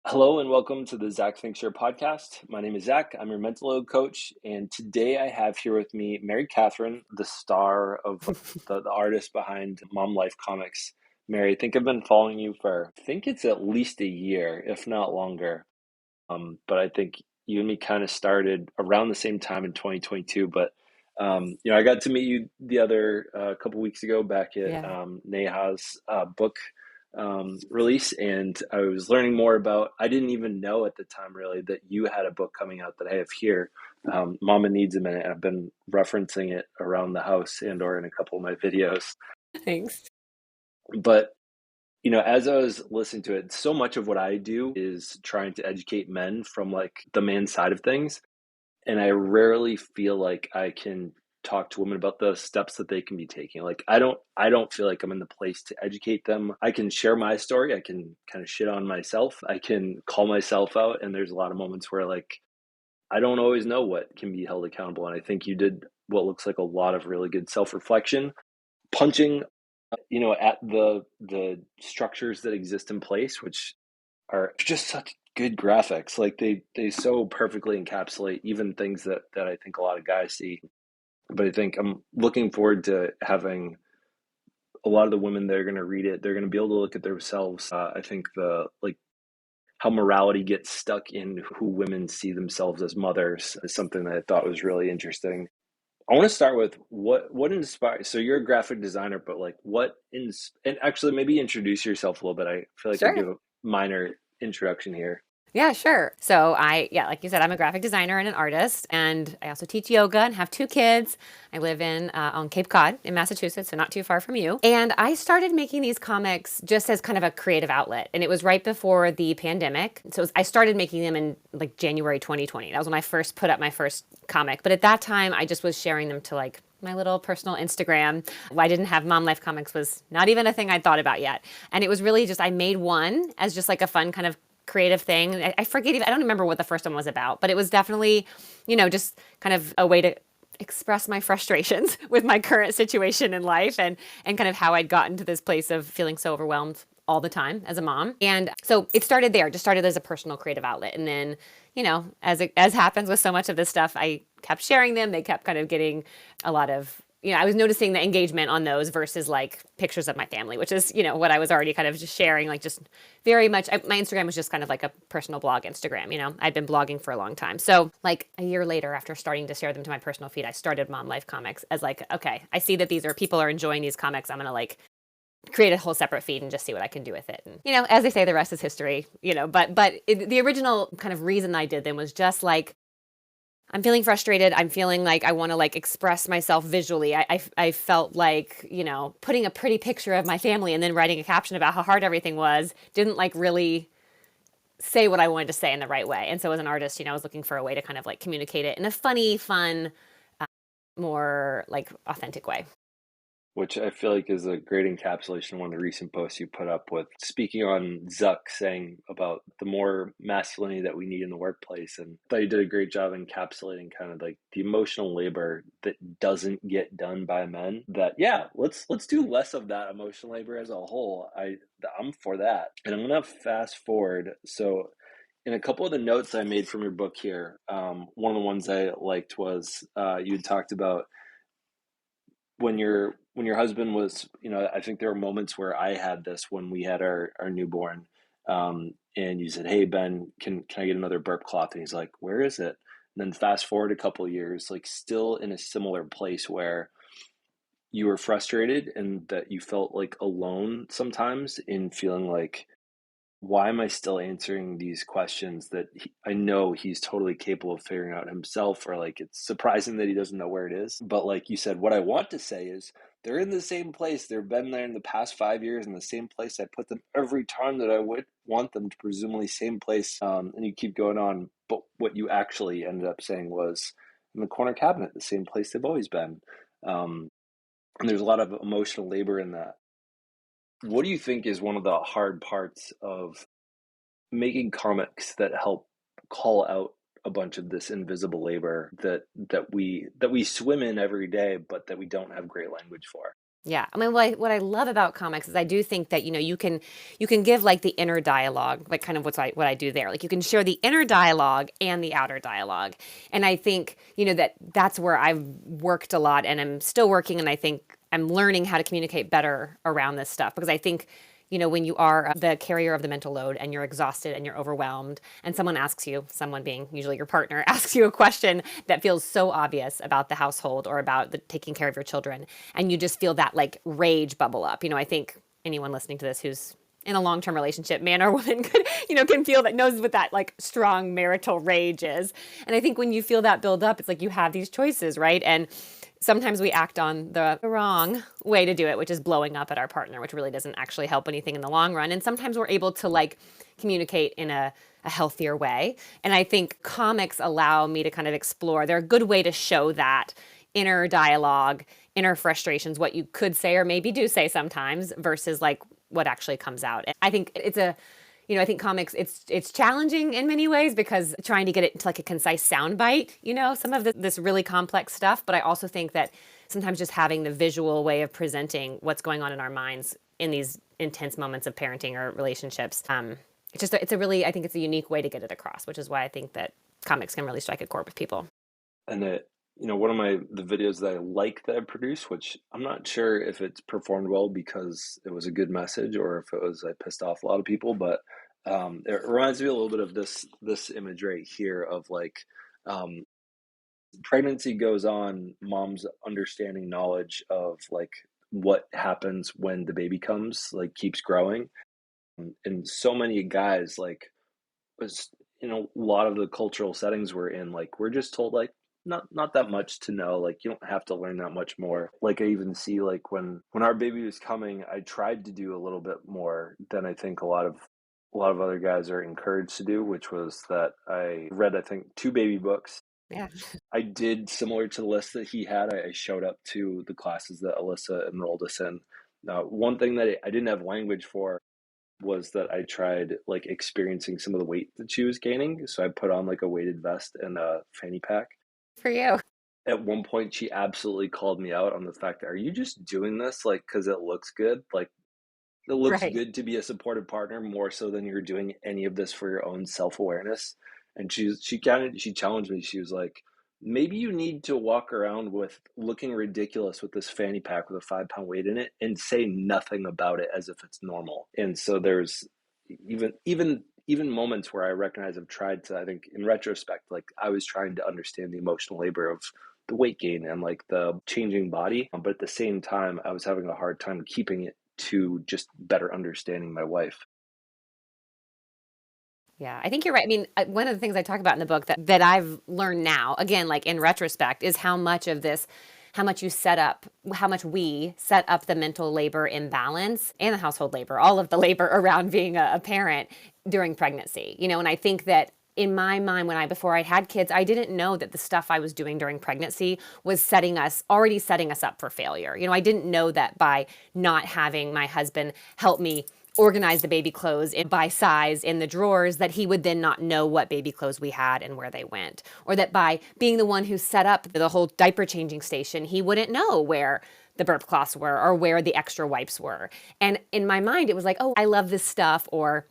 Hello and welcome to the Zach Think Share podcast. My name is Zach. I'm your mental load coach, and today I have here with me Mary Catherine, the star of the artist behind Mom Life Comics. Mary, I think I've been following you for I think it's at least a year, if not longer. But I think you and me kind of started around the same time in 2022. But I got to meet you the other couple weeks ago back at Yeah. Neha's book release, and I was learning more about. I didn't even know at the time really that you had a book coming out that I have here. Mama Needs a Minute. I've been referencing it around the house and or in a couple of my videos. Thanks. But as I was listening to it, so much of what I do is trying to educate men from like the man side of things. And I rarely feel like I can talk to women about the steps that they can be taking. Like I don't feel like I'm in the place to educate them. I can share my story. I can kind of shit on myself. I can call myself out. And there's a lot of moments where like I don't always know what can be held accountable. And I think you did what looks like a lot of really good self-reflection, punching at the structures that exist in place, which are just such good graphics. Like they so perfectly encapsulate even things that I think a lot of guys see. But I think I'm looking forward to having a lot of the women that are going to read it. They're going to be able to look at themselves. I think the like how morality gets stuck in who women see themselves as mothers is something that I thought was really interesting. I want to start with what inspires. So you're a graphic designer, but like and actually maybe introduce yourself a little bit. I feel like I'll Sure. give a minor introduction here. Yeah, sure. So like you said, I'm a graphic designer and an artist, and I also teach yoga and have two kids. I live in on Cape Cod in Massachusetts, so not too far from you. And I started making these comics just as kind of a creative outlet, and it was right before the pandemic. I started making them in like January 2020. That was when I first put up my first comic. But at that time, I just was sharing them to like my little personal Instagram. I didn't have Mom Life Comics was not even a thing I'd thought about yet. And it was really just I made one as just like a fun kind of creative thing. I forget even I don't remember what the first one was about, but it was definitely, just kind of a way to express my frustrations with my current situation in life and kind of how I'd gotten to this place of feeling so overwhelmed all the time as a mom. And so it started there, just started as a personal creative outlet. And then, as happens with so much of this stuff, I kept sharing them. They kept kind of getting a lot of I was noticing the engagement on those versus like pictures of my family, which is, what I was already kind of just sharing, like just very much. My Instagram was just kind of like a personal blog Instagram. I'd been blogging for a long time. So, like a year later, after starting to share them to my personal feed, I started Mom Life Comics as like, okay, I see that people are enjoying these comics. I'm going to like create a whole separate feed and just see what I can do with it. And, as they say, the rest is history, the original kind of reason I did them was just like, I'm feeling frustrated. I'm feeling like I want to like express myself visually. I felt like, putting a pretty picture of my family and then writing a caption about how hard everything was didn't like really say what I wanted to say in the right way. And so as an artist, I was looking for a way to kind of like communicate it in a funny, fun, more like authentic way. Which I feel like is a great encapsulation of one of the recent posts you put up with speaking on Zuck saying about the more masculinity that we need in the workplace. And I thought you did a great job encapsulating kind of like the emotional labor that doesn't get done by men. That yeah, let's do less of that emotional labor as a whole. I'm for that. And I'm gonna fast forward. So in a couple of the notes I made from your book here, one of the ones I liked was you had talked about when your husband was, I think there were moments where I had this when we had our newborn, and you said, "Hey Ben, can I get another burp cloth?" And he's like, "Where is it?" And then fast forward a couple of years, like still in a similar place where you were frustrated and that you felt like alone sometimes in feeling like why am I still answering these questions that I know he's totally capable of figuring out himself, or like it's surprising that he doesn't know where it is. But like you said, what I want to say is they're in the same place. They've been there in the past 5 years in the same place I put them every time that I would want them to, presumably same place. And you keep going on. But what you actually ended up saying was in the corner cabinet, the same place they've always been. Um, and there's a lot of emotional labor in that. What do you think is one of the hard parts of making comics that help call out a bunch of this invisible labor that we swim in every day, but that we don't have great language for? Yeah. I mean, what I love about comics is I do think that, you can give like the inner dialogue, like kind of what I do there. Like you can share the inner dialogue and the outer dialogue. And I think, that that's where I've worked a lot and I'm still working. And I think I'm learning how to communicate better around this stuff because I think, when you are the carrier of the mental load and you're exhausted and you're overwhelmed, and someone asks you, someone being usually your partner, asks you a question that feels so obvious about the household or about taking care of your children, and you just feel that like rage bubble up. I think anyone listening to this who's in a long-term relationship, man or woman, can feel that, knows what that like strong marital rage is. And I think when you feel that build up, it's like you have these choices, right? And sometimes we act on the wrong way to do it, which is blowing up at our partner, which really doesn't actually help anything in the long run. And sometimes we're able to like communicate in a healthier way. And I think comics allow me to kind of explore. They're a good way to show that inner dialogue, inner frustrations, what you could say or maybe do say sometimes versus like what actually comes out. And I think I think comics, it's challenging in many ways because trying to get it into like a concise soundbite, some of this really complex stuff. But I also think that sometimes just having the visual way of presenting what's going on in our minds in these intense moments of parenting or relationships, it's a really, I think it's a unique way to get it across, which is why I think that comics can really strike a chord with people. And one of the videos that I like that I produced, which I'm not sure if it's performed well because it was a good message or if it was I pissed off a lot of people, but it reminds me a little bit of this image right here of like um, pregnancy goes on, mom's understanding knowledge of like what happens when the baby comes, like keeps growing, and so many guys like was a lot of the cultural settings we're in, like we're just told like not that much to know, like you don't have to learn that much more. Like I even see like when our baby was coming, I tried to do a little bit more than I think a lot of other guys are encouraged to do, which was that I read I think two baby books. Yeah. I did similar to the list that he had. I showed up to the classes that Alyssa enrolled us in. Now, one thing that I didn't have language for was that I tried like experiencing some of the weight that she was gaining. So I put on like a weighted vest and a fanny pack. For you. At one point, she absolutely called me out on the fact that, are you just doing this like because it looks good? Like it looks Right. good to be a supportive partner more so than you're doing any of this for your own self-awareness. And she challenged me. She was like, maybe you need to walk around with looking ridiculous with this fanny pack with a 5 pound weight in it and say nothing about it as if it's normal. And so there's even moments where I recognize I've tried to, I think in retrospect, like I was trying to understand the emotional labor of the weight gain and like the changing body. But at the same time, I was having a hard time keeping it to just better understanding my wife. Yeah, I think you're right. I mean, one of the things I talk about in the book that I've learned now, again, like in retrospect, is how much of this, how much you set up, how much we set up the mental labor imbalance and the household labor, all of the labor around being a parent during pregnancy. And I think that in my mind, before I had kids, I didn't know that the stuff I was doing during pregnancy was already setting us up for failure. I didn't know that by not having my husband help me organize the baby clothes by size in the drawers, that he would then not know what baby clothes we had and where they went. Or that by being the one who set up the whole diaper changing station, he wouldn't know where the burp cloths were or where the extra wipes were. And in my mind, it was like, oh, I love this stuff, or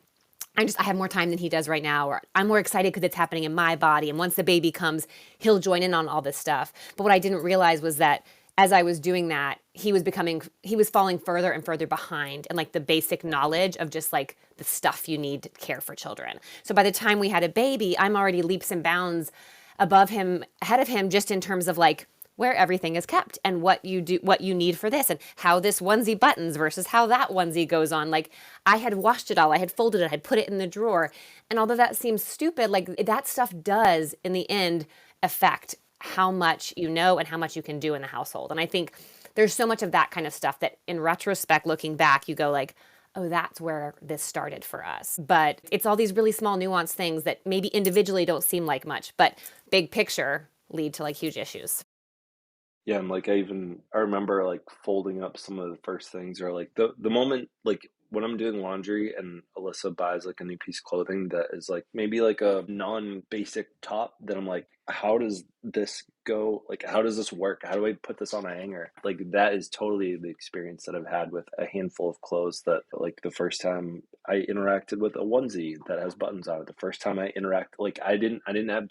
I have more time than he does right now, or I'm more excited because it's happening in my body. And once the baby comes, he'll join in on all this stuff. But what I didn't realize was that as I was doing that, he was falling further and further behind in like the basic knowledge of just like the stuff you need to care for children. So by the time we had a baby, I'm already leaps and bounds above him, ahead of him, just in terms of like where everything is kept and what you need for this and how this onesie buttons versus how that onesie goes on. Like I had washed it all, I had folded it, I had put it in the drawer. And although that seems stupid, like that stuff does in the end affect how much you know and how much you can do in the household. And I think there's so much of that kind of stuff that in retrospect, looking back, you go like, oh, that's where this started for us. But it's all these really small nuanced things that maybe individually don't seem like much, but big picture lead to like huge issues. Yeah, and like I remember like folding up some of the first things, or like the moment like when I'm doing laundry and Alyssa buys like a new piece of clothing that is like maybe like a non-basic top, then I'm like, how does this go, like, how does this work? How do I put this on a hanger? Like, that is totally the experience that I've had with a handful of clothes that, like, the first time I interacted with a onesie that has buttons on it, the first time I interact, like, I didn't have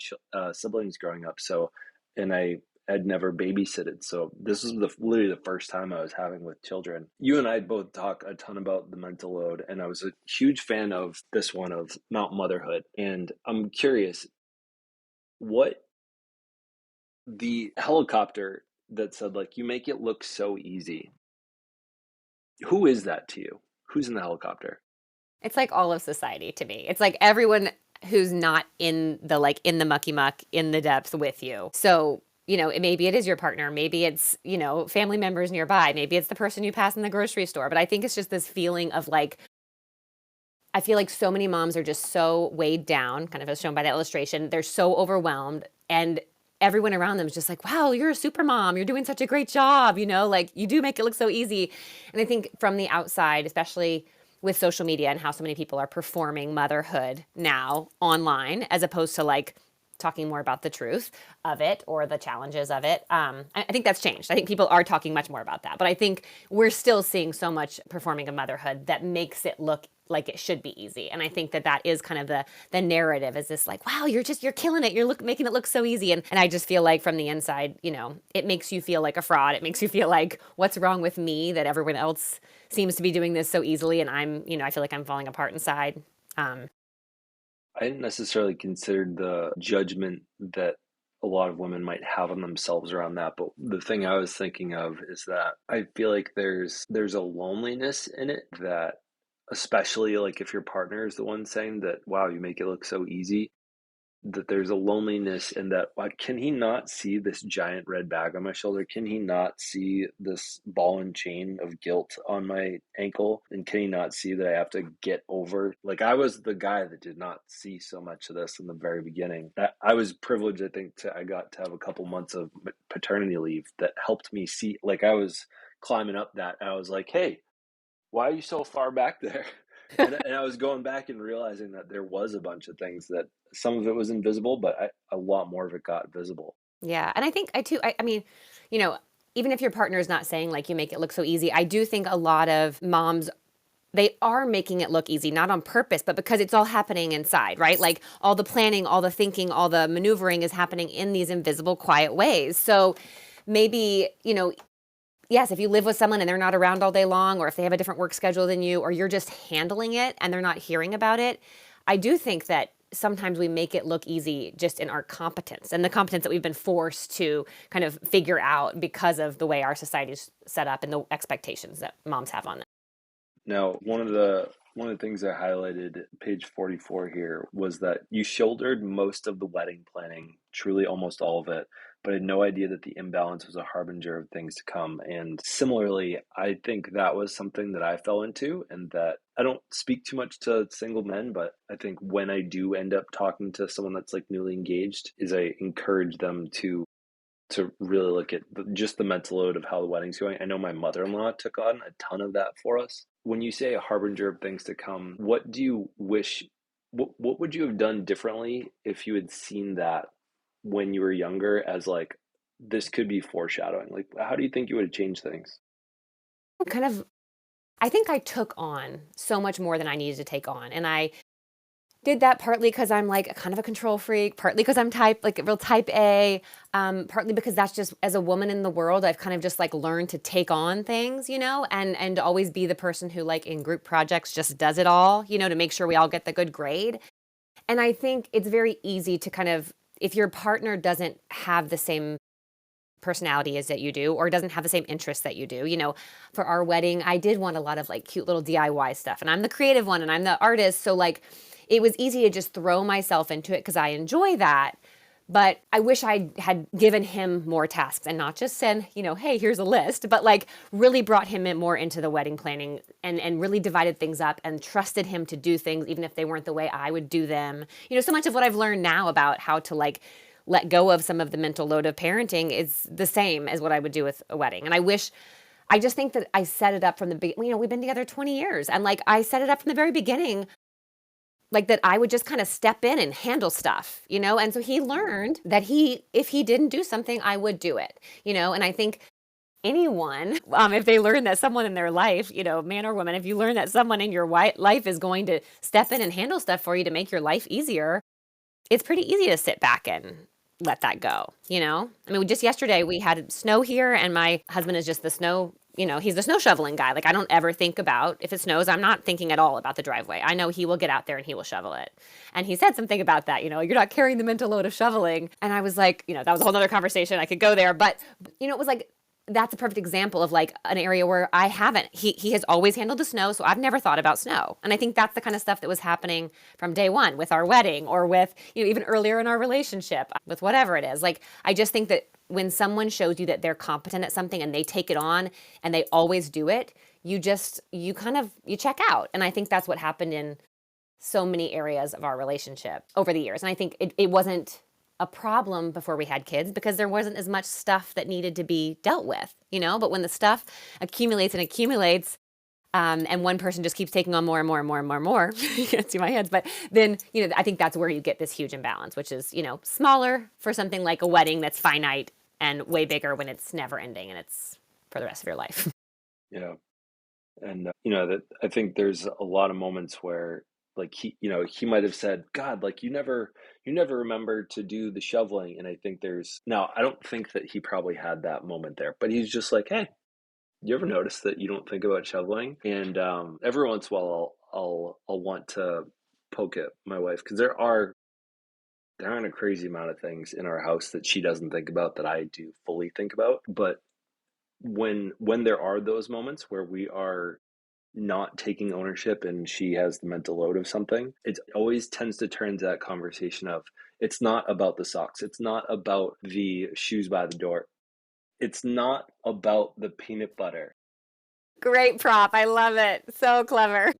siblings growing up, so, and I had never babysitted, so this is literally the first time I was having with children. You and I both talk a ton about the mental load, and I was a huge fan of this one of Mount Motherhood, and I'm curious, what the helicopter that said, like, "You make it look so easy." Who is that to you? Who's in the helicopter? It's like all of society to me. It's like everyone who's not in the mucky muck, in the depths with you. So, maybe it is your partner, maybe it's, family members nearby, maybe it's the person you pass in the grocery store. But I think it's just this feeling of like, I feel like so many moms are just so weighed down, kind of as shown by that illustration. They're so overwhelmed, and everyone around them is just like, wow, you're a super mom. You're doing such a great job. Like you do make it look so easy. And I think from the outside, especially with social media and how so many people are performing motherhood now online, as opposed to like talking more about the truth of it or the challenges of it. I think that's changed. I think people are talking much more about that. But I think we're still seeing so much performing of motherhood that makes it look like it should be easy. And I think that is kind of the narrative, is this like, wow, you're killing it. You're making it look so easy. And I just feel like from the inside, it makes you feel like a fraud. It makes you feel like, what's wrong with me that everyone else seems to be doing this so easily, and I feel like I'm falling apart inside. I hadn't necessarily considered the judgment that a lot of women might have on themselves around that, but the thing I was thinking of is that I feel like there's a loneliness in it that, especially like if your partner is the one saying that, wow, you make it look so easy, that there's a loneliness in that, like, can he not see this giant red bag on my shoulder? Can he not see this ball and chain of guilt on my ankle? And can he not see that I have to get over? Like, I was the guy that did not see so much of this in the very beginning. I was privileged, I think, I got to have a couple months of paternity leave that helped me see, like, I was climbing up that. I was like, hey, why are you so far back there? And I was going back and realizing that there was a bunch of things that some of it was invisible, but a lot more of it got visible. Yeah. And I think I mean, you know, even if your partner is not saying like you make it look so easy, I do think a lot of moms, they are making it look easy, not on purpose, but because it's all happening inside, right? Like all the planning, all the thinking, all the maneuvering is happening in these invisible, quiet ways. So maybe, yes, if you live with someone and they're not around all day long, or if they have a different work schedule than you, or you're just handling it and they're not hearing about it, I do think that sometimes we make it look easy just in our competence and the competence that we've been forced to kind of figure out because of the way our society is set up and the expectations that moms have on them. Now, one of the things I highlighted, page 44 here, was that you shouldered most of the wedding planning, truly almost all of it, but I had no idea that the imbalance was a harbinger of things to come. And similarly, I think that was something that I fell into, and that I don't speak too much to single men, but I think when I do end up talking to someone that's like newly engaged, is I encourage them to really look at just the mental load of how the wedding's going. I know my mother-in-law took on a ton of that for us. When you say a harbinger of things to come, what do you wish, what would you have done differently if you had seen that when you were younger, as like, this could be foreshadowing? Like, how do you think you would have changed things? Kind of, I think I took on so much more than I needed to take on. And I did that partly because I'm like kind of a control freak, partly because I'm like a real type A, partly because that's just, as a woman in the world, I've kind of just like learned to take on things, and always be the person who like in group projects just does it all, to make sure we all get the good grade. And I think it's very easy to kind of, if your partner doesn't have the same personality as that you do, or doesn't have the same interests that you do. For our wedding, I did want a lot of like cute little DIY stuff, and I'm the creative one and I'm the artist. So like it was easy to just throw myself into it because I enjoy that. But I wish I had given him more tasks and not just said, hey, here's a list, but like really brought him more into the wedding planning, and really divided things up and trusted him to do things, even if they weren't the way I would do them. So much of what I've learned now about how to like let go of some of the mental load of parenting is the same as what I would do with a wedding. And I just think that I set it up from the beginning. We've been together 20 years, and like I set it up from the very beginning like that I would just kind of step in and handle stuff, you know? And so he learned that if he didn't do something, I would do it, you know? And I think anyone, if they learn that someone in their life, you know, man or woman, if you learn that someone in your life is going to step in and handle stuff for you to make your life easier, it's pretty easy to sit back and let that go, you know? I mean, just yesterday we had snow here, and my husband is just the snow, you know, he's the snow shoveling guy. Like, I don't ever think about, if it snows, I'm not thinking at all about the driveway. I know he will get out there and he will shovel it. And he said something about that, you know, you're not carrying the mental load of shoveling. And I was like, you know, that was a whole nother conversation. I could go there. But, you know, it was like, that's a perfect example of like an area where I haven't. He has always handled the snow, so I've never thought about snow. And I think that's the kind of stuff that was happening from day one with our wedding, or with, you know, even earlier in our relationship, with whatever it is. Like, I just think that when someone shows you that they're competent at something and they take it on and they always do it, you check out. And I think that's what happened in so many areas of our relationship over the years. And I think it wasn't a problem before we had kids because there wasn't as much stuff that needed to be dealt with, you know? But when the stuff accumulates and accumulates, and one person just keeps taking on more and more and more and more and more, you can't see my hands, but then, you know, I think that's where you get this huge imbalance, which is, you know, smaller for something like a wedding that's finite, and way bigger when it's never ending and it's for the rest of your life. Yeah. And, you know, that I think there's a lot of moments where like he might have said, God, like you never remember to do the shoveling. And I think now I don't think that he probably had that moment there, but he's just like, hey, you ever notice that you don't think about shoveling? And every once in a while I'll want to poke at my wife because there aren't a crazy amount of things in our house that she doesn't think about that I do fully think about. But when there are those moments where we are not taking ownership and she has the mental load of something, it always tends to turn to that conversation of, it's not about the socks, it's not about the shoes by the door, it's not about the peanut butter. Great prop. I love it. So clever.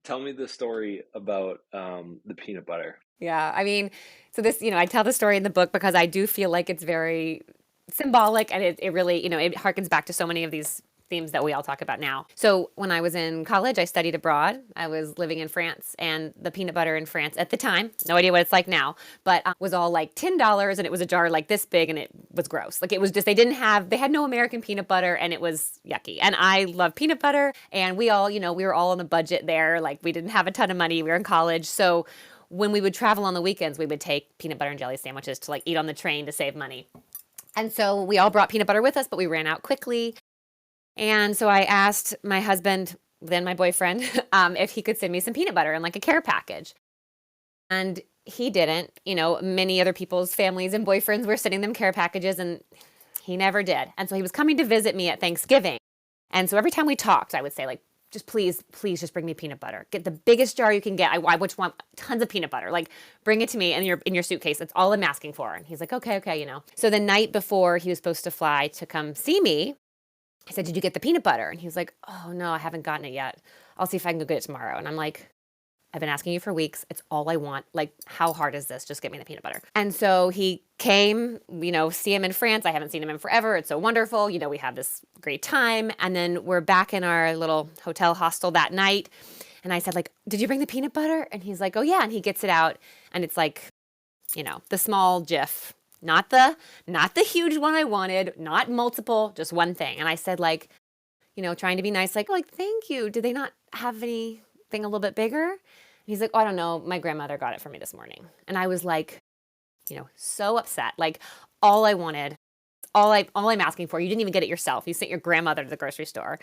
Tell me the story about the peanut butter. Yeah. I mean, so this, you know, I tell the story in the book because I do feel like it's very symbolic, and it really, you know, it harkens back to so many of these themes that we all talk about now. So when I was in college, I studied abroad. I was living in France, and the peanut butter in France at the time, no idea what it's like now, but was all like $10, and it was a jar like this big, and it was gross. Like, it was just, they had no American peanut butter, and it was yucky. And I love peanut butter, and we all, you know, we were all on a budget there. Like, we didn't have a ton of money. We were in college. So when we would travel on the weekends, we would take peanut butter and jelly sandwiches to like eat on the train to save money. And so we all brought peanut butter with us, but we ran out quickly. And so I asked my husband, then my boyfriend, if he could send me some peanut butter in like a care package. And he didn't. You know, many other people's families and boyfriends were sending them care packages, and he never did. And so he was coming to visit me at Thanksgiving. And so every time we talked, I would say, like, just please just bring me peanut butter. Get the biggest jar you can get. I just want tons of peanut butter. Like, bring it to me in your suitcase. That's all I'm asking for. And he's like, okay, you know. So the night before he was supposed to fly to come see me, I said, did you get the peanut butter? And he was like, oh, no, I haven't gotten it yet. I'll see if I can go get it tomorrow. And I'm like, I've been asking you for weeks. It's all I want. Like, how hard is this? Just get me the peanut butter. And so he came, you know, see him in France. I haven't seen him in forever. It's so wonderful. You know, we have this great time. And then we're back in our little hotel hostel that night. And I said, like, did you bring the peanut butter? And he's like, oh, yeah. And he gets it out. And it's like, you know, the small Jif. Not the huge one I wanted, not multiple, just one thing. And I said, like, you know, trying to be nice, like, thank you. Did they not have anything a little bit bigger? And he's like, oh, I don't know. My grandmother got it for me this morning. And I was like, you know, so upset. Like, all I wanted, all I'm asking for, you didn't even get it yourself. You sent your grandmother to the grocery store,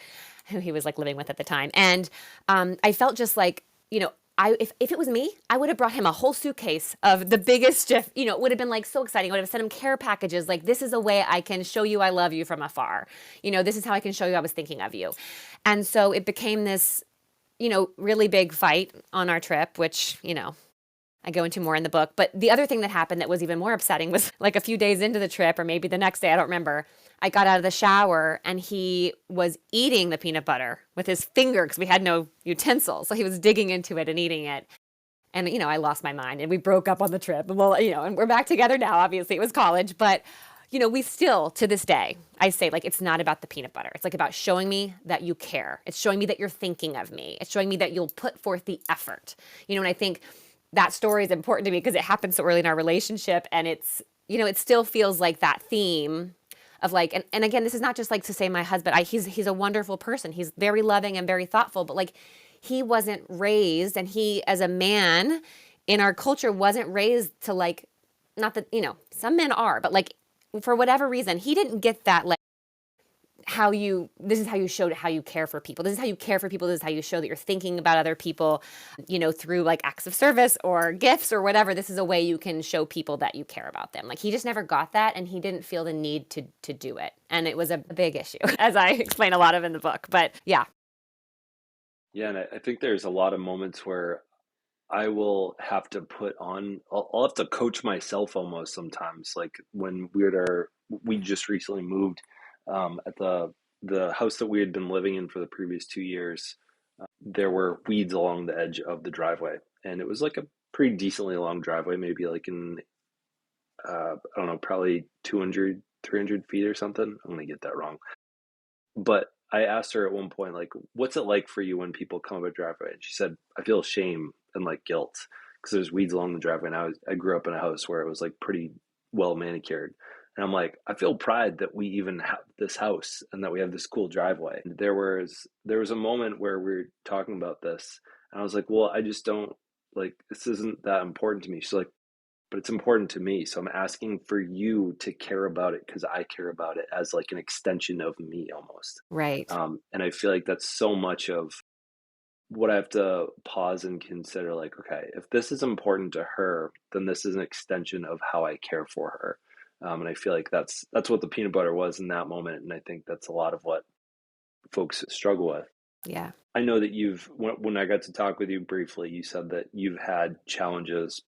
who he was like living with at the time. And I felt just like, you know, if it was me, I would have brought him a whole suitcase of the biggest Jif. You know, it would have been like so exciting. I would have sent him care packages. Like, this is a way I can show you I love you from afar. You know, this is how I can show you I was thinking of you. And so it became this, you know, really big fight on our trip, which, you know, I go into more in the book. But the other thing that happened that was even more upsetting was like a few days into the trip, or maybe the next day, I don't remember. I got out of the shower and he was eating the peanut butter with his finger because we had no utensils. So he was digging into it and eating it. And, you know, I lost my mind and we broke up on the trip. And well, you know, and we're back together now. Obviously, it was college. But, we still, to this day, I say, like, it's not about the peanut butter. It's like about showing me that you care. It's showing me that you're thinking of me. It's showing me that you'll put forth the effort. And I think that story is important to me because it happened so early in our relationship. And it still feels like that theme of like, and again, this is not just like to say my husband, he's a wonderful person. He's very loving and very thoughtful, but like, he wasn't raised, and he, as a man in our culture, wasn't raised to like, not that, some men are, but like, for whatever reason, he didn't get that, like, this is how you show how you care for people. This is how you care for people. This is how you show that you're thinking about other people, through like acts of service or gifts or whatever. This is a way you can show people that you care about them. Like, he just never got that, and he didn't feel the need to do it. And it was a big issue, as I explain a lot of in the book. But yeah. Yeah, and I think there's a lot of moments where I will have to I'll have to coach myself almost sometimes. Like when we just recently moved at the house that we had been living in for the previous 2 years. There were weeds along the edge of the driveway, and it was like a pretty decently long driveway, maybe like I don't know, probably 200, 300 feet or something. I'm gonna get that wrong. But I asked her at one point, like, what's it like for you when people come up a driveway? And she said, I feel shame and like guilt because there's weeds along the driveway. And I grew up in a house where it was like pretty well manicured. And I'm like, I feel pride that we even have this house and that we have this cool driveway. There was a moment where we were talking about this, and I was like, well, I just don't like this isn't that important to me. She's like, but it's important to me. So I'm asking for you to care about it because I care about it as like an extension of me almost. Right. And I feel like that's so much of what I have to pause and consider like, okay, if this is important to her, then this is an extension of how I care for her. And I feel like that's what the peanut butter was in that moment. And I think that's a lot of what folks struggle with. Yeah. I know that when I got to talk with you briefly, you said that you've had challenges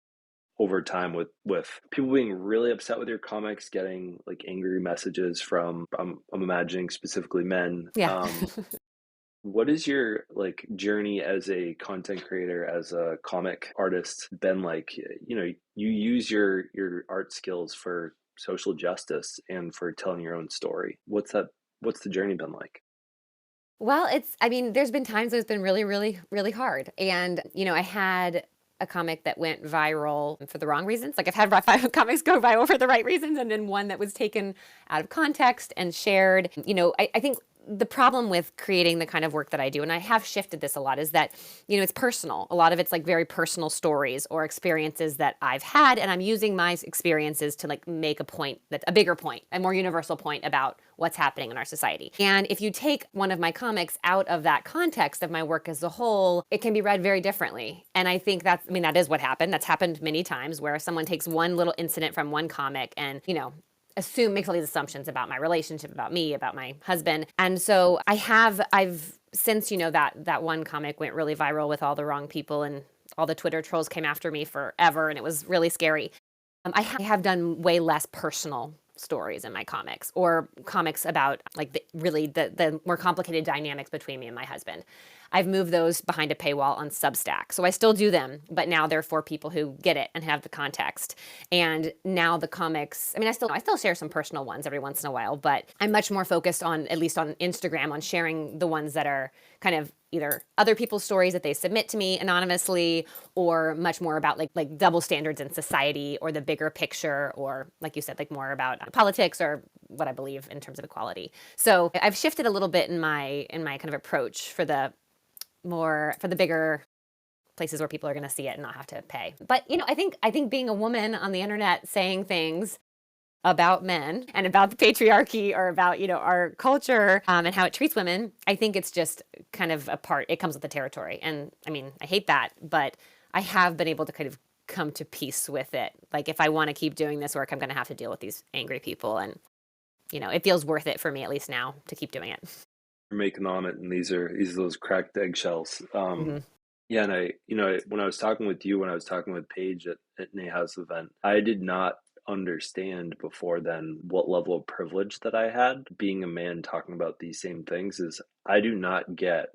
over time with people being really upset with your comics, getting like angry messages from I'm imagining specifically men. Yeah. What is your like journey as a content creator, as a comic artist been like? You use your art skills for social justice and for telling your own story. What's the journey been like? Well, I mean, there's been times that it's been really, really, really hard. And, I had a comic that went viral for the wrong reasons. Like, I've had five comics go viral for the right reasons, and then one that was taken out of context and shared. I think the problem with creating the kind of work that I do, and I have shifted this a lot, is that, it's personal. A lot of it's like very personal stories or experiences that I've had, and I'm using my experiences to like make a point that's a bigger point, a more universal point about what's happening in our society. And if you take one of my comics out of that context of my work as a whole, it can be read very differently. And I think that is what happened. That's happened many times where someone takes one little incident from one comic and, makes all these assumptions about my relationship, about me, about my husband. And so I've since, that one comic went really viral with all the wrong people, and all the Twitter trolls came after me forever, and it was really scary. I have done way less personal stories in my comics, or comics about like the more complicated dynamics between me and my husband. I've moved those behind a paywall on Substack. So I still do them, but now they're for people who get it and have the context. And now the comics, I still share some personal ones every once in a while, but I'm much more focused on, at least on Instagram, on sharing the ones that are kind of either other people's stories that they submit to me anonymously, or much more about like double standards in society, or the bigger picture, or like you said, like more about politics or what I believe in terms of equality. So I've shifted a little bit in my kind of approach for the bigger places where people are going to see it and not have to pay. But I think being a woman on the internet saying things about men and about the patriarchy, or about our culture, and how it treats women, I think it's just kind of a part. It comes with the territory, and I hate that, but I have been able to kind of come to peace with it. Like, if I want to keep doing this work, I'm going to have to deal with these angry people, and it feels worth it for me, at least now, to keep doing it. You're making on it, and these are those cracked eggshells. Mm-hmm. Yeah, and when I was talking with you, when I was talking with Paige at Neha's event, I did not understand before then what level of privilege that I had being a man talking about these same things. Is I do not get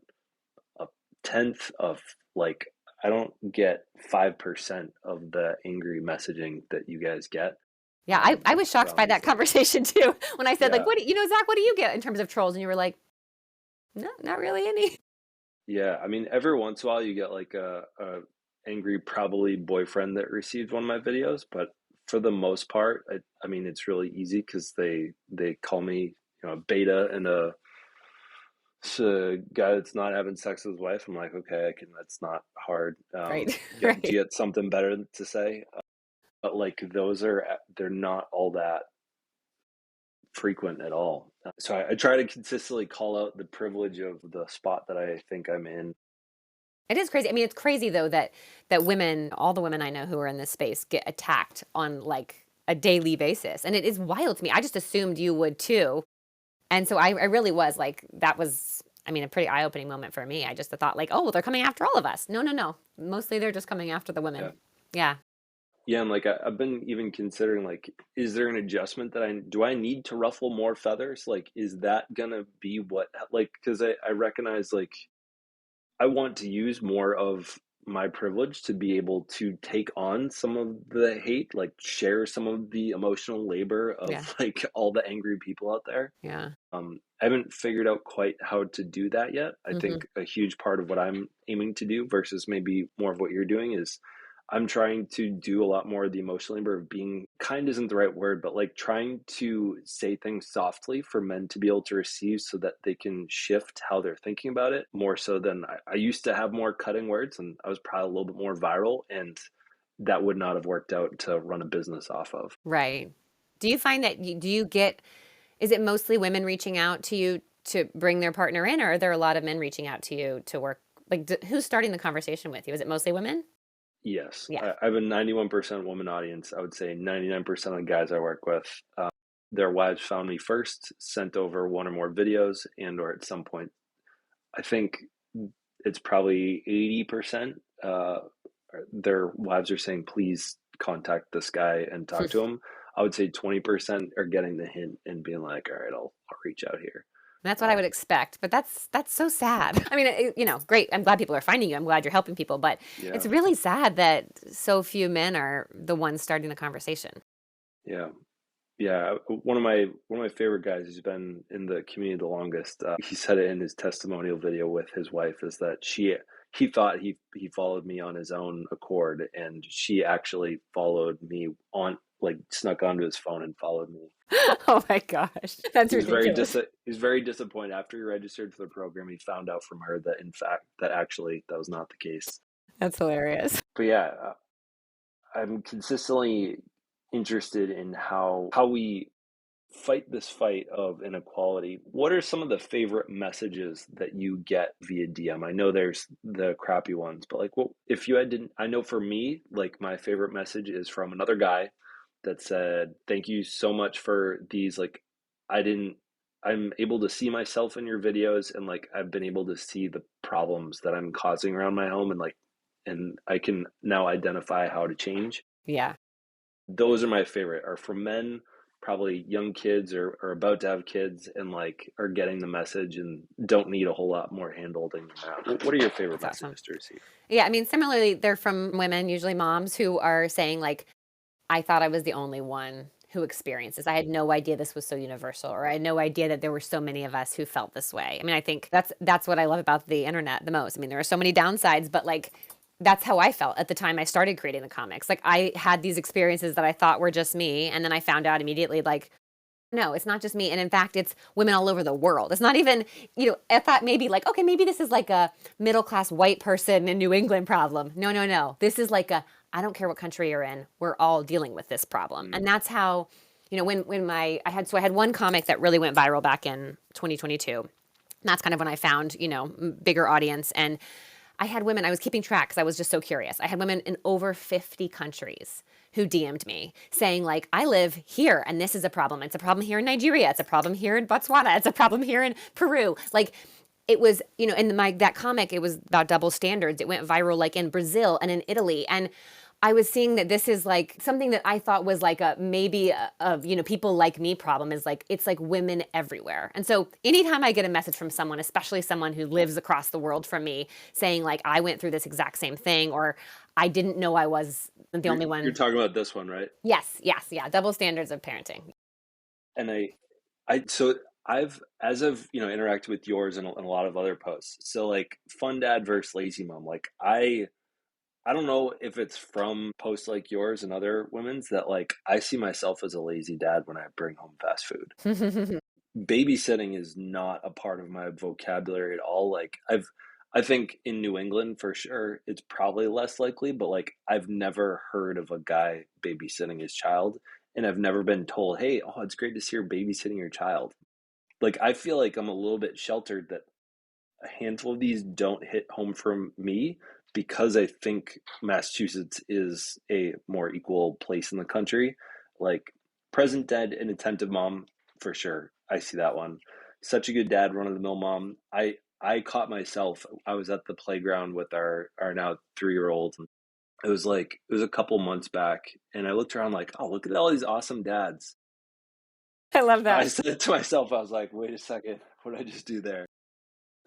a tenth of, like, I don't get 5% of the angry messaging that you guys get. Yeah, I was shocked around by these that things. conversation too. When I said like, Yeah. what do you know, Zach, what do you get in terms of trolls? And you were like, no, not really any. Yeah, I mean, every once in a while you get like a angry probably boyfriend that received one of my videos, but for the most part, I mean, it's really easy because they call me, a beta and a guy that's not having sex with his wife. I'm like, okay, I can. That's not hard. Right, Do right. you get something better to say? But like they're not all that frequent at all. So I try to consistently call out the privilege of the spot that I think I'm in. It is crazy. I mean, it's crazy though that women, all the women I know who are in this space, get attacked on like a daily basis, and it is wild to me. I just assumed you would too, and so I really was like, that was, I mean, a pretty eye-opening moment for me. I just thought like, oh, they're coming after all of us. No, no, no. Mostly they're just coming after the Yeah. women. Yeah. Yeah, and like I've been even considering like, is there an adjustment that I need to ruffle more feathers? Like, is that gonna be what like because I recognize like I want to use more of my privilege to be able to take on some of the hate, like share some of the emotional labor Yeah. of like all the angry people out there. Yeah. I haven't figured out quite how to do that yet. I Hmm. think a huge part of what I'm aiming to do versus maybe more of what you're doing is I'm trying to do a lot more of the emotional labor of being kind isn't the right word, but like trying to say things softly for men to be able to receive so that they can shift how they're thinking about it more so than I used to have more cutting words and I was probably a little bit more viral and that would not have worked out to run a business off of. Right. Do you find that do you get, is it mostly women reaching out to you to bring their partner in, or are there a lot of men reaching out to you to work? Like, who's starting the conversation with you? Is it mostly women? Yes, Yeah. I have a 91% woman audience. I would say 99% of the guys I work with, their wives found me first, sent over one or more videos, and or at some point, I think it's probably 80%. Their wives are saying, "Please contact this guy and talk to him." I would say 20% are getting the hint and being like, "All right, I'll reach out here." That's what I Uh, would expect, but that's so sad. I mean, great. I'm glad people are finding you. I'm glad you're helping people, but it's yeah, really sad that so few men are the ones starting the conversation. yeah. Yeah, one of my favorite guys who's been in the community the longest. He said it in his testimonial video with his wife is that he thought he followed me on his own accord, and she actually followed me on like snuck onto his phone and followed me. Oh my gosh, that's ridiculous. He was very disappointed after he registered for the program. He found out from her that in fact that actually that was not the case. That's hilarious. But yeah, I'm consistently interested in how we fight this fight of inequality. What are some of the favorite messages that you get via DM? I know there's the crappy ones, but like, what if you had to? I know for me, like, my favorite message is from another guy that said, "Thank you so much for these. Like, I didn't. I'm able to see myself in your videos, and like, I've been able to see the problems that I'm causing around my home, and like, and I can now identify how to change." Yeah. Those are my favorite, are from men, probably young kids or about to have kids and like are getting the message and don't need a whole lot more hand holding than that. What are your favorite That's awesome. messages to receive? Yeah, I mean, similarly, they're from women, usually moms, who are saying like, I thought I was the only one who experienced this. I had no idea this was so universal, or I had no idea that there were so many of us who felt this way. I mean, I think that's what I love about the internet the most. I mean, there are so many downsides, but like that's how I felt at the time I started creating the comics. Like I had these experiences that I thought were just me, and then I found out immediately like, no, it's not just me. And in fact, it's women all over the world. It's not even, I thought maybe like, okay, maybe this is like a middle class white person in New England problem. No, no, no. This is like I don't care what country you're in, we're all dealing with this problem. Mm, And that's how, I had one comic that really went viral back in 2022. And that's kind of when I found, bigger audience. And I had women, I was keeping track because I was just so curious. I had women in over 50 countries who DM'd me saying like, I live here and this is a problem. It's a problem here in Nigeria. It's a problem here in Botswana. It's a problem here in Peru. Like it was, in that comic, it was about double standards. It went viral like in Brazil and in Italy. And I was seeing that this is like something that I thought was like people like me problem is like, it's like women everywhere. And so anytime I get a message from someone, especially someone who lives across the world from me saying like, I went through this exact same thing, or I didn't know I was the only You're one. talking about this one, right? Yes, yes, yeah, double standards of parenting. And so I've, as I've, interacted with yours and a lot of other posts. So like fun dad versus lazy mom. Like I don't know if it's from posts like yours and other women's that like I see myself as a lazy dad when I bring home fast food. Babysitting is not a part of my vocabulary at all. Like I think in New England for sure it's probably less likely, but like I've never heard of a guy babysitting his child, and I've never been told, "Hey, oh, it's great to see you're babysitting your child." Like I feel like I'm a little bit sheltered that a handful of these don't hit home for me because I think Massachusetts is a more equal place in the country. Like present dad and attentive mom, for sure. I see that one. Such a good dad, run of the mill mom. I caught myself. I was at the playground with our now 3 year old. It was a couple months back, and I looked around like, oh, look at all these awesome dads. I love I that. said it to myself. I was like, wait a second, what did I just do there?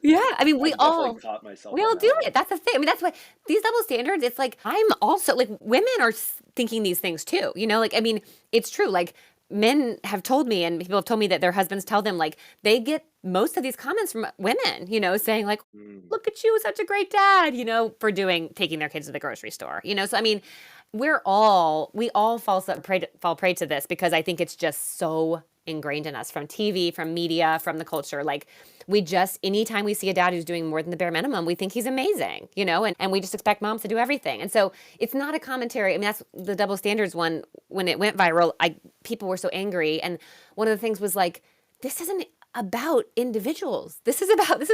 Yeah, I mean, I definitely caught myself we on all that do one. it. That's the thing. I mean, that's why these double standards, it's like I'm also like women are thinking these things too. Like I mean, it's true. Like men have told me and people have told me that their husbands tell them like they get most of these comments from women, saying like, Mm. "Look at you, such a great dad," for taking their kids to the grocery store. So I mean, we all fall prey to this because I think it's just so ingrained in us from TV, from media, from the culture. Like we just anytime we see a dad who's doing more than the bare minimum, we think he's amazing, and we just expect moms to do everything. And so it's not a commentary. I mean, that's the double standards one. When it went viral, people were so angry. And one of the things was like, this isn't about individuals. This is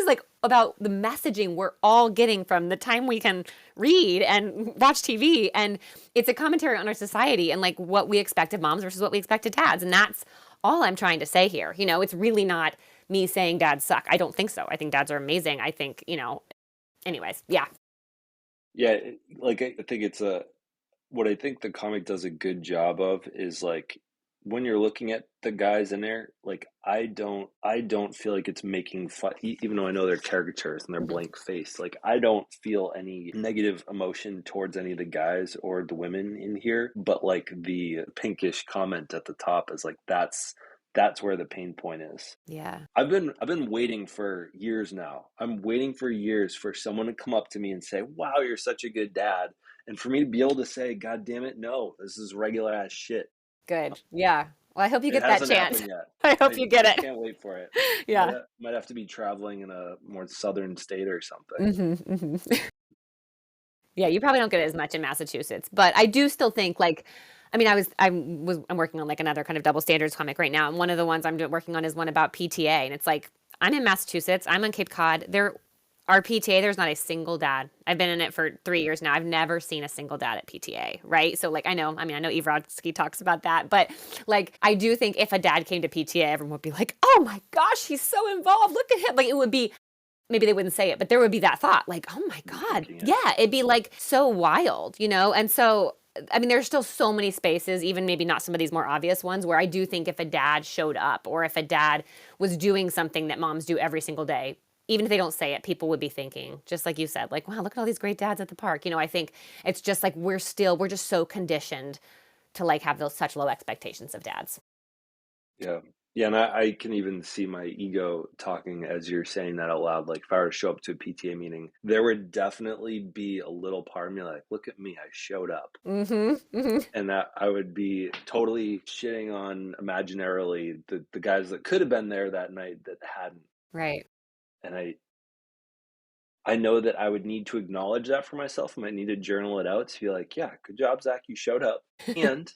like about the messaging we're all getting from the time we can read and watch TV. And it's a commentary on our society and like what we expect of moms versus what we expect of dads. And that's all I'm trying to say here. It's really not me saying dads suck. I don't think so. I think dads are amazing. I think, anyways, yeah. Yeah, like I think it's a what I think the comic does a good job of is like when you're looking at the guys in there, like I don't feel like it's making fun, even though I know they're caricatures and they're Mhm. blank face. Like I don't feel any negative emotion towards any of the guys or the women in here, but like the pinkish comment at the top is like that's where the pain point is. Yeah. I've been waiting for years now. I'm waiting for years for someone to come up to me and say, "Wow, you're such a good dad." And for me to be able to say, "God damn it, no. This is regular ass shit." Good. Yeah. Well, I hope you It get that hasn't chance. happened yet. I hope I you get I it. can't wait for it. Yeah. Might have to be traveling in a more southern state or something. Hmm. Yeah, you probably don't get it as much in Massachusetts, but I do still think like, I mean, I'm working on like another kind of double standards comic right now, and one of the ones working on is one about PTA, and it's like I'm in Massachusetts, I'm on Cape Cod. Our PTA, there's not a single dad. I've been in it for 3 years now. I've never seen a single dad at PTA, right? So like, I know Eve Rodsky talks about that, but like, I do think if a dad came to PTA, everyone would be like, oh my gosh, he's so involved. Look at him. Like, it would be maybe they wouldn't say it, but there would be that thought like, oh my Be God. thinking it. Yeah, it'd be like so wild, And so, I mean, there's still so many spaces, even maybe not some of these more obvious ones, where I do think if a dad showed up or if a dad was doing something that moms do every single day, even if they don't say it, people would be thinking, just like you said, like, wow, look at all these great dads at the park. I think it's just like we're just so conditioned to like have those such low expectations of dads. Yeah. Yeah, and I can even see my ego talking as you're saying that out loud. Like if I were to show up to a PTA meeting, there would definitely be a little part of me like, look at me, I showed up. Mm-hmm. Mm-hmm. And that I would be totally shitting on imaginarily the guys that could have been there that night that hadn't. Right. And I know that I would need to acknowledge that for myself. I might need to journal it out to be like, yeah, good job, Zach, you showed up. And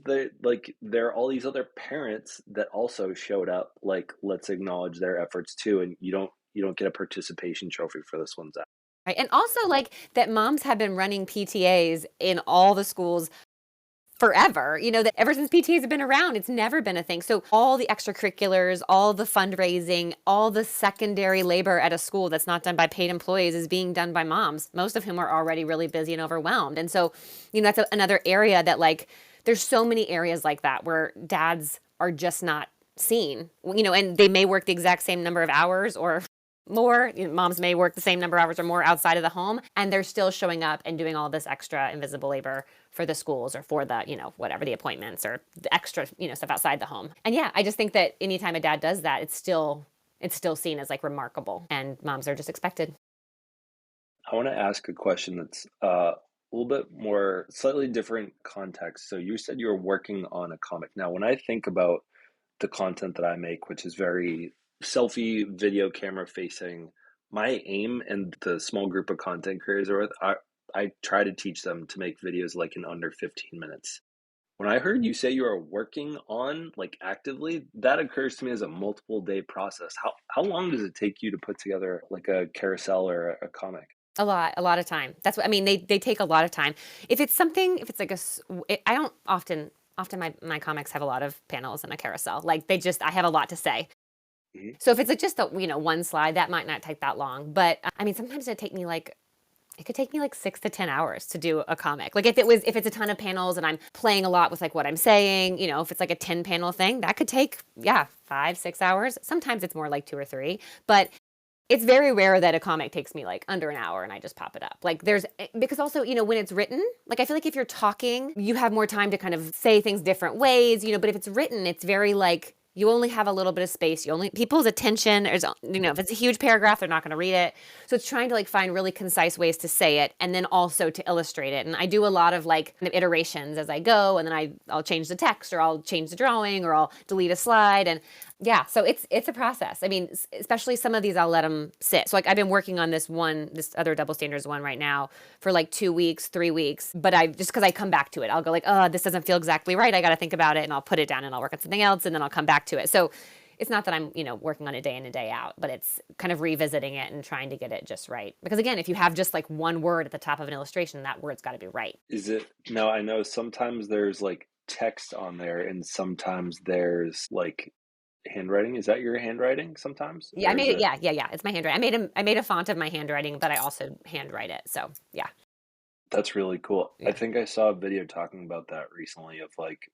there are all these other parents that also showed up. Like, let's acknowledge their efforts too. And you don't get a participation trophy for this one, Zach. Right. And also like that moms have been running PTAs in all the schools forever, that ever since PTAs have been around, it's never been a thing. So all the extracurriculars, all the fundraising, all the secondary labor at a school that's not done by paid employees is being done by moms, most of whom are already really busy and overwhelmed. And so, that's another area that like, there's so many areas like that where dads are just not seen, and they may work the exact same number of hours or more. Moms may work the same number of hours or more outside of the home, and they're still showing up and doing all this extra invisible labor for the schools or for the, whatever the appointments or the extra, stuff outside the home. And yeah, I just think that anytime a dad does that, it's still seen as like remarkable, and moms are just expected. I want to ask a question that's a little bit more slightly different context. So you said you were working on a comic. Now, when I think about the content that I make, which is very selfie video camera facing, my aim and the small group of content creators are with, I try to teach them to make videos like in under 15 minutes. When I heard you say you are working on like actively, that occurs to me as a multiple day process. How long does it take you to put together like a carousel or a comic? A lot of time. That's what I mean. They take a lot of time. If it's something, if it's like I don't often my comics have a lot of panels and a carousel. Like I have a lot to say. Mhm. So if it's like just a, one slide, that might not take that long. But I mean, sometimes it could take me like 6 to 10 hours to do a comic. Like if it's a ton of panels and I'm playing a lot with like what I'm saying, if it's like a 10 panel thing, that could take, yeah, 5, 6 hours. Sometimes it's more like 2 or 3, but it's very rare that a comic takes me like under an hour and I just pop it up. Like because also, when it's written, like I feel like if you're talking, you have more time to kind of say things different ways, but if it's written, it's very like, you only have a little bit of space. People's attention is, if it's a huge paragraph, they're not going to read it. So it's trying to like find really concise ways to say it and then also to illustrate it. And I do a lot of like kind of iterations as I go, and then I'll change the text or I'll change the drawing or I'll delete a slide. And yeah, so it's a process. I mean, especially some of these I'll let them sit. So like I've been working on this other double standards one right now for like 2 weeks, 3 weeks. But I just because I come back to it, I'll go like, oh, this doesn't feel exactly right. I got to think about it, and I'll put it down and I'll work on something else, and then I'll come back to it. So it's not that I'm working on it day in and day out, but it's kind of revisiting it and trying to get it just right. Because again, if you have just like one word at the top of an illustration, that word's got to be right. Is it now? I know sometimes there's like text on there, and sometimes there's like handwriting. Is that your handwriting sometimes, Yeah, I or is made it. it? Yeah, yeah, yeah. It's my handwriting. I made a font of my handwriting, but I also handwrite it. So yeah, That's really cool. I yeah. think I saw a video talking about that recently of like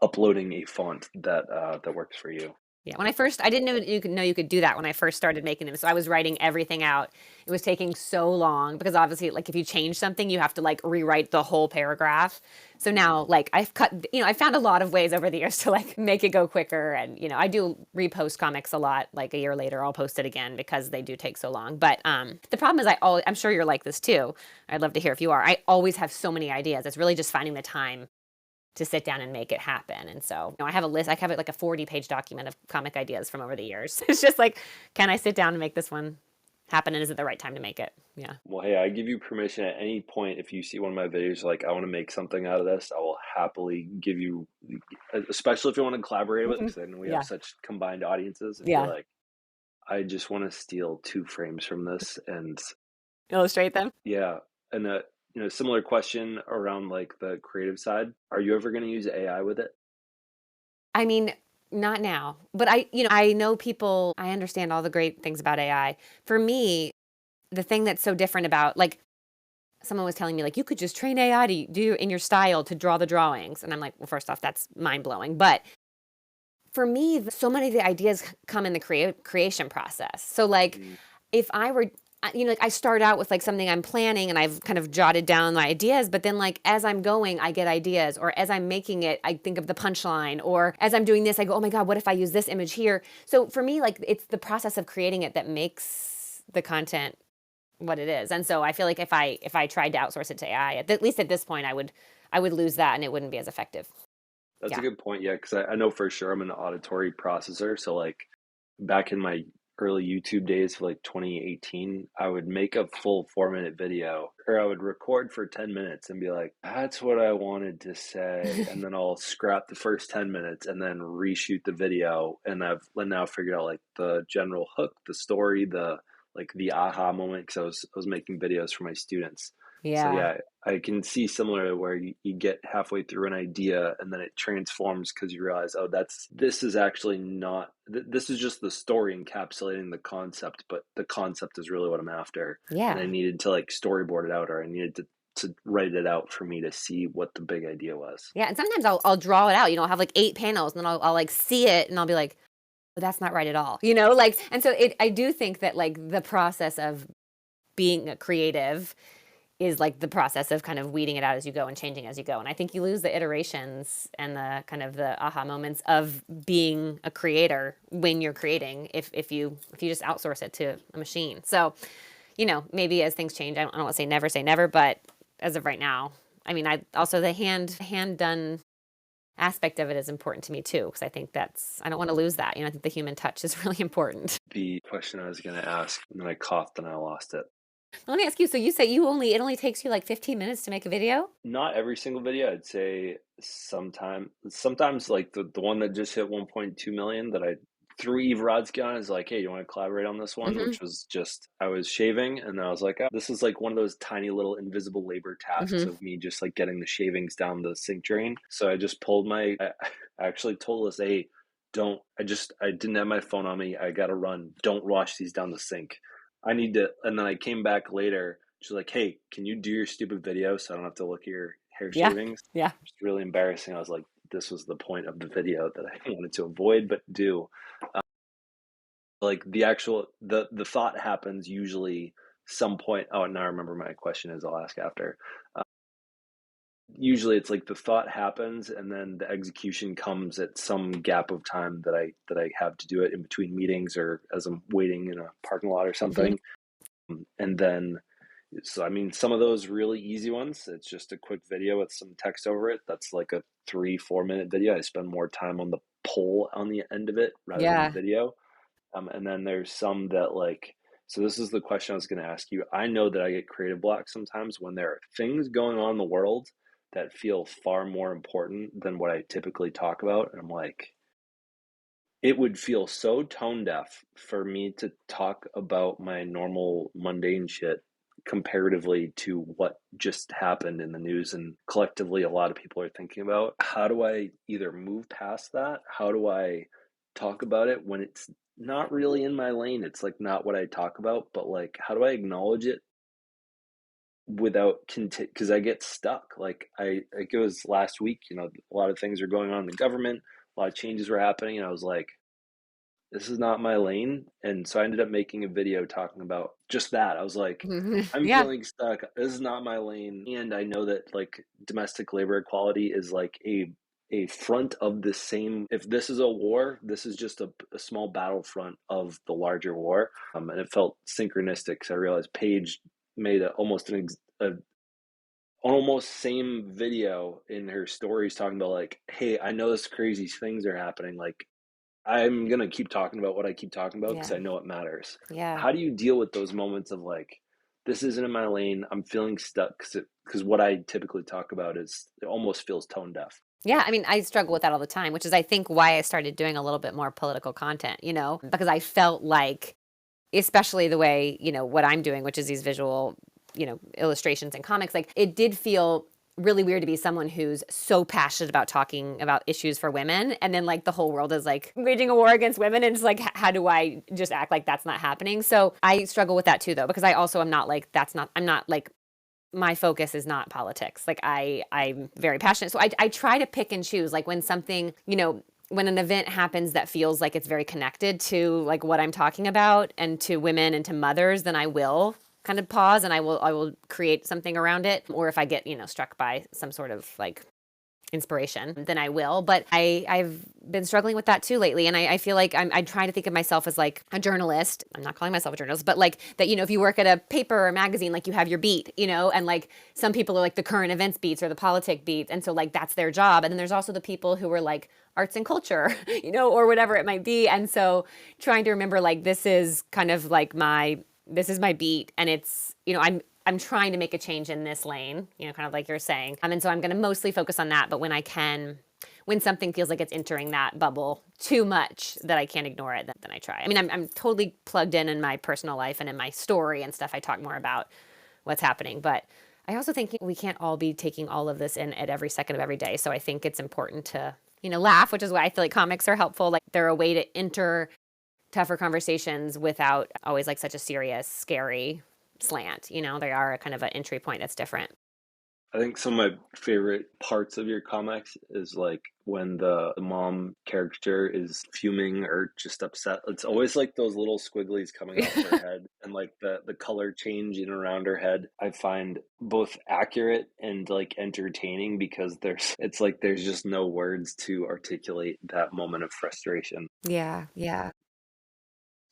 uploading a font that works for you. Yeah, when I first, I didn't know you could do that when I first started making them. So I was writing everything out. It was taking so long because obviously, like if you change something, you have to like rewrite the whole paragraph. So now, like I found a lot of ways over the years to like make it go quicker. And I do repost comics a lot. Like a year later, I'll post it again because they do take so long. But the problem is, I'm sure you're like this too. I'd love to hear if you are. I always have so many ideas. It's really just finding the time to sit down and make it happen. And so, I have a list. I have like a 40-page document of comic ideas from over the years. It's just like, can I sit down and make this one happen? And is it the right time to make it? Yeah. Well, hey, I give you permission at any point if you see one of my videos like I want to make something out of this, I will happily give you, especially if you want to collaborate with, Mhm. because I know we have Yeah. such combined audiences, and be Yeah. like, I just want to steal 2 frames from this, and Illustrate them. yeah, and similar question around like the creative side. Are you ever going to use AI with it? I mean, not now, but I know people, I understand all the great things about AI. For me, the thing that's so different about like, someone was telling me like, you could just train AI to do in your style to draw the drawings. And I'm like, well, first off, that's mind blowing. But for me, so many of the ideas come in the creation process. So like Mm, if I were like I start out with like something I'm planning and I've kind of jotted down my ideas, but then like as I'm going, I get ideas, or as I'm making it, I think of the punchline, or as I'm doing this, I go, oh my God, what if I use this image here? So for me, like it's the process of creating it that makes the content what it is. And so I feel like if I tried to outsource it to AI, at least at this point, I would lose that and it wouldn't be as effective. that's a Yeah. good point. Yeah, because I know for sure I'm an auditory processor. So like back in my early YouTube days, like 2018, I would make a full 4 minute video, or I would record for 10 minutes and be like, that's what I wanted to say. And then I'll scrap the first 10 minutes and then reshoot the video. And I've now figured out like the general hook, the story, the aha moment, because I was making videos for my students. So Yeah. yeah, I can see similar where you get halfway through an idea and then it transforms because you realize, oh, this is actually not, this is just the story encapsulating the concept, but the concept is really what I'm after. And I Yeah. needed to like storyboard it out, or I needed to write it out for me to see what the big idea was. Yeah. And sometimes I'll draw it out, I'll have like 8 panels and then I'll like see it and I'll be like, But that's not right at all, you know? Like, and so I do think that like the process of being a creative is like the process of kind of weeding it out as you go and changing as you go. And I think you lose the iterations and the kind of the aha moments of being a creator when you're creating if you just outsource it to a machine. So, you know, maybe as things change, I don't want to say never, but as of right now, I mean, I also the hand done aspect of it is important to me too, because I think that's, I don't want to lose that. You know, I think the human touch is really important. The question I was going to ask, and then I coughed and I lost it. Let me ask you, so you say it only takes you like 15 minutes to make a video? Not every single video. I'd say sometimes like the one that just hit 1.2 million that I threw Eve Rodsky on is like, hey, you want to collaborate on this one? Mm-hmm. Which was just I was shaving and I was like, oh, this is like one of those tiny little invisible labor tasks Mm-hmm. of me just like getting the shavings down the sink drain. So I just pulled I actually told us, hey, don't I didn't have my phone on me. I gotta run. Don't wash these down the sink. I need to, and then I came back later. She's like, "Hey, can you do your stupid video so I don't have to look at your hair Yeah. shavings?" Yeah. It's really embarrassing. I was like, "This was the point of the video that I wanted to avoid, but do." Like the actual the thought happens usually some point. Oh, now I remember my question is. I'll ask after. Uh, Usually, it's like the thought happens, and then the execution comes at some gap of time that I have to do it in between meetings or as I'm waiting in a parking lot or Mm-hmm. something. And then so I mean, some of those really easy ones, it's just a quick video with some text over it. That's like a 3 4 minute video. I spend more time on the poll on the end of it rather than the Yeah. video. And then there's some that like, so this is the question I was going to ask you. I know that I get creative block sometimes when there are things going on in the world that feel far more important than what I typically talk about. And I'm like, it would feel so tone deaf for me to talk about my normal mundane shit comparatively to what just happened in the news and collectively a lot of people are thinking about. How do I either move past that? How do I talk about it when it's not really in my lane? It's like not what I talk about, but like how do I acknowledge it without because I get stuck. Like like it was last week, you know, a lot of things are going on in the government, a lot of changes were happening, and I was like, this is not my lane. And so I ended up making a video talking about just that. I was like, I'm Yeah. feeling stuck. This is not my lane. And I know that like domestic labor equality is like a front of the same, if this is a war, this is just a small battlefront of the larger war. And it felt synchronistic because I realized Paige made a almost same video in her stories talking about like, hey, I know this crazy things are happening. Like I'm gonna keep talking about what I keep talking about because Yeah. I know it matters. Yeah. How do you deal with those moments of like, this isn't in my lane. I'm feeling stuck because what I typically talk about is it almost feels tone deaf. Yeah, I mean, I struggle with that all the time, which is I think why I started doing a little bit more political content, you know, because I felt like, especially the way, you know, what I'm doing, which is these visual, you know, illustrations and comics, like it did feel really weird to be someone who's so passionate about talking about issues for women and then like the whole world is like waging a war against women and it's like how do I just act like that's not happening? So I struggle with that too though because I also am not like I'm not like my focus is not politics. Like I'm very passionate. So I try to pick and choose like when something, you know, when an event happens that feels like it's very connected to like what I'm talking about and to women and to mothers, then I will kind of pause and I will create something around it. Or if I get, you know, struck by some sort of like inspiration, then I will. But I've been struggling with that too lately. And I feel like I try to think of myself as like a journalist. I'm not calling myself a journalist, but like that, you know, if you work at a paper or a magazine, like you have your beat, you know, and like some people are like the current events beats or the politic beats. And so like that's their job. And then there's also the people who are like arts and culture, you know, or whatever it might be. And so trying to remember like this is kind of like this is my beat and it's, you know, I'm trying to make a change in this lane, you know, kind of like you're saying. And so I'm going to mostly focus on that. But when something feels like it's entering that bubble too much that I can't ignore it, then I try. I mean, I'm totally plugged in my personal life and in my story and stuff. I talk more about what's happening. But I also think we can't all be taking all of this in at every second of every day. So I think it's important to, you know, laugh, which is why I feel like comics are helpful. Like they're a way to enter tougher conversations without always like such a serious, scary slant. You know, they are a kind of an entry point that's different. I think some of my favorite parts of your comics is like when the mom character is fuming or just upset. It's always like those little squigglies coming off her head and like the color changing around her head. I find both accurate and like entertaining because it's like there's just no words to articulate that moment of frustration. Yeah, yeah.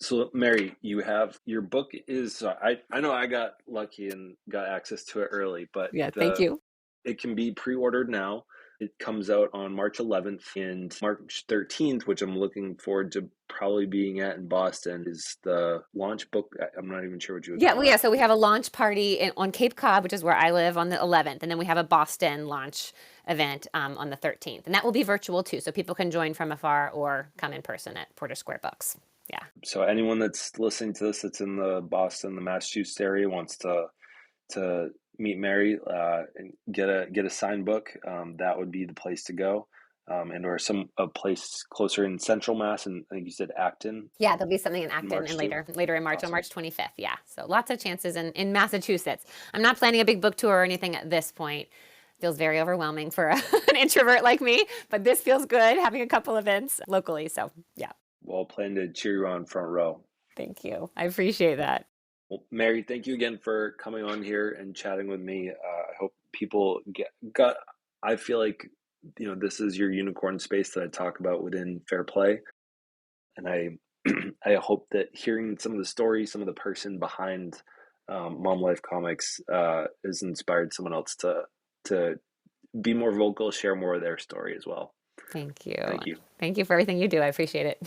So, Mary, you have your book is I know I got lucky and got access to it early, but Yeah, thank the you. it can be pre-ordered now. It comes out on March 11th and March 13th, which I'm looking forward to probably being at in Boston, is the launch book. I'm not even sure what you would Yeah, call well, yeah. that. So we have a launch party on Cape Cod, which is where I live, on the 11th, and then we have a Boston launch event on the 13th, and that will be virtual too, so people can join from afar or come in person at Porter Square Books. Yeah, So anyone that's listening to this that's in the Boston, the Massachusetts area wants to meet Mary and get a signed book, that would be the place to go. And or some a place closer in Central Mass, and I think you said Acton yeah. There'll be something in in Acton and March too. later in March, on Awesome. March 25th. Yeah, so lots of chances in Massachusetts. I'm not planning a big book tour or anything at this point. Feels very overwhelming for an introvert like me, but this feels good having a couple events locally. So yeah, Well, plan to cheer you on front row. thank you. I appreciate that. Well, Mary, thank you again for coming on here and chatting with me. I hope people got. I feel like this is your unicorn space that I talk about within Fair Play, and I I hope that hearing some of the stories, some of the person behind Mom Life Comics has inspired someone else to be more vocal, share more of their story as well. Thank you. Thank you. Thank you for everything you do. I appreciate it.